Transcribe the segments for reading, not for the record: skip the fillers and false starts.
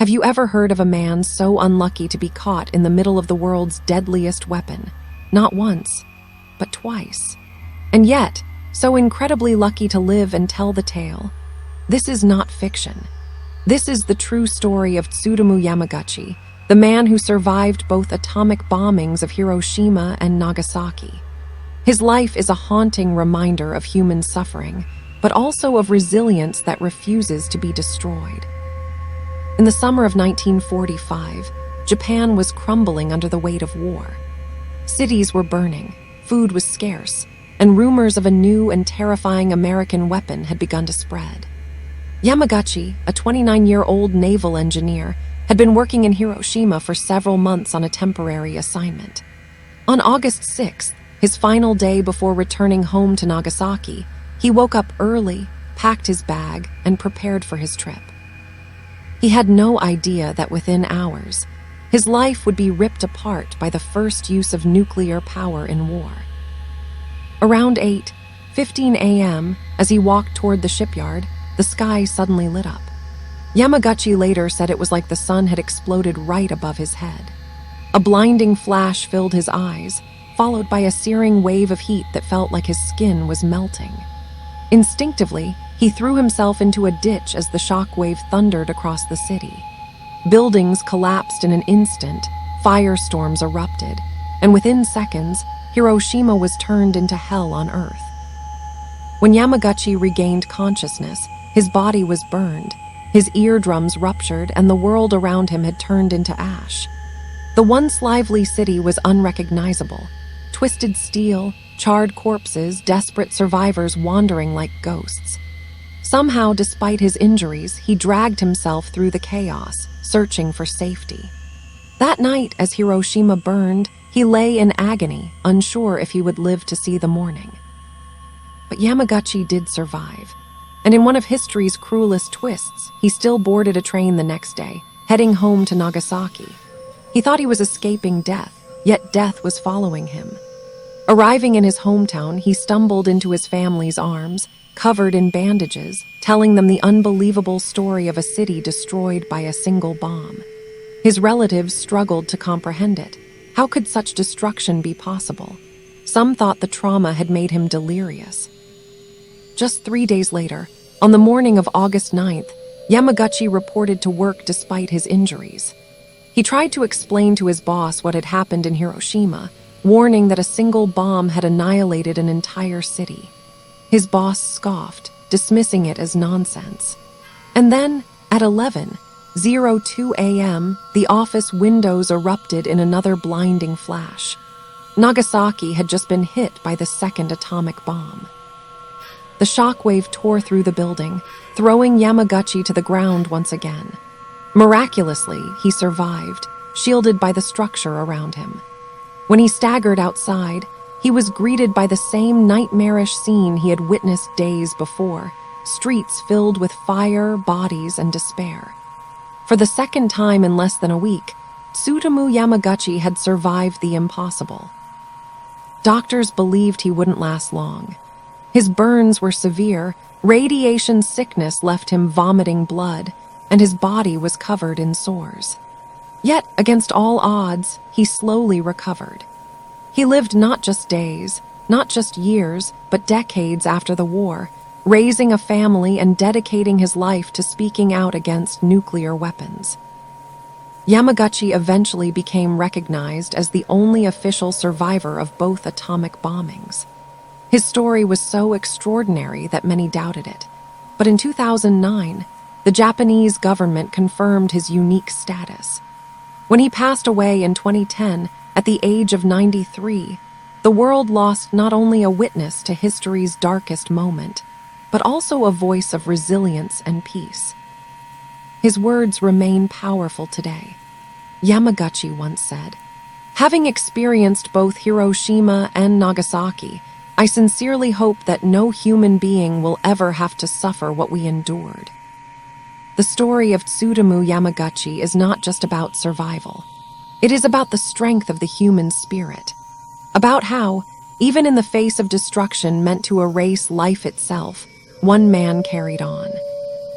Have you ever heard of a man so unlucky to be caught in the middle of the world's deadliest weapon? Not once, but twice. And yet, so incredibly lucky to live and tell the tale. This is not fiction. This is the true story of Tsutomu Yamaguchi, the man who survived both atomic bombings of Hiroshima and Nagasaki. His life is a haunting reminder of human suffering, but also of resilience that refuses to be destroyed. In the summer of 1945, Japan was crumbling under the weight of war. Cities were burning, food was scarce, and rumors of a new and terrifying American weapon had begun to spread. Yamaguchi, a 29-year-old naval engineer, had been working in Hiroshima for several months on a temporary assignment. On August 6th, his final day before returning home to Nagasaki, he woke up early, packed his bag, and prepared for his trip. He had no idea that within hours, his life would be ripped apart by the first use of nuclear power in war. Around 8:15 a.m., as he walked toward the shipyard, the sky suddenly lit up. Yamaguchi later said it was like the sun had exploded right above his head. A blinding flash filled his eyes, followed by a searing wave of heat that felt like his skin was melting. Instinctively, he threw himself into a ditch as the shockwave thundered across the city. Buildings collapsed in an instant, firestorms erupted, and within seconds, Hiroshima was turned into hell on earth. When Yamaguchi regained consciousness, his body was burned, his eardrums ruptured, and the world around him had turned into ash. The once lively city was unrecognizable. Twisted steel, charred corpses, desperate survivors wandering like ghosts. Somehow, despite his injuries, he dragged himself through the chaos, searching for safety. That night, as Hiroshima burned, he lay in agony, unsure if he would live to see the morning. But Yamaguchi did survive, and in one of history's cruelest twists, he still boarded a train the next day, heading home to Nagasaki. He thought he was escaping death, yet death was following him. Arriving in his hometown, he stumbled into his family's arms, covered in bandages, telling them the unbelievable story of a city destroyed by a single bomb. His relatives struggled to comprehend it. How could such destruction be possible? Some thought the trauma had made him delirious. Just 3 days later, on the morning of August 9th, Yamaguchi reported to work despite his injuries. He tried to explain to his boss what had happened in Hiroshima, warning that a single bomb had annihilated an entire city. His boss scoffed, dismissing it as nonsense. And then, at 11:02 a.m., the office windows erupted in another blinding flash. Nagasaki had just been hit by the second atomic bomb. The shockwave tore through the building, throwing Yamaguchi to the ground once again. Miraculously, he survived, shielded by the structure around him. When he staggered outside, he was greeted by the same nightmarish scene he had witnessed days before, streets filled with fire, bodies, and despair. For the second time in less than a week, Tsutomu Yamaguchi had survived the impossible. Doctors believed he wouldn't last long. His burns were severe, radiation sickness left him vomiting blood, and his body was covered in sores. Yet, against all odds, he slowly recovered. He lived not just days, not just years, but decades after the war, raising a family and dedicating his life to speaking out against nuclear weapons. Yamaguchi eventually became recognized as the only official survivor of both atomic bombings. His story was so extraordinary that many doubted it. But in 2009, the Japanese government confirmed his unique status. When he passed away in 2010, at the age of 93, the world lost not only a witness to history's darkest moment, but also a voice of resilience and peace. His words remain powerful today. Yamaguchi once said, "Having experienced both Hiroshima and Nagasaki, I sincerely hope that no human being will ever have to suffer what we endured." The story of Tsutomu Yamaguchi is not just about survival. It is about the strength of the human spirit, about how, even in the face of destruction meant to erase life itself, one man carried on.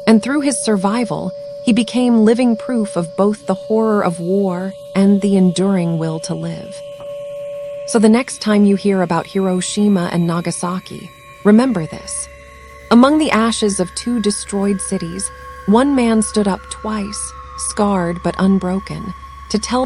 And through his survival, He became living proof of both the horror of war and the enduring will to live. So the next time you hear about Hiroshima and Nagasaki, remember this. Among the ashes of two destroyed cities, one man stood up twice, scarred but unbroken, to tell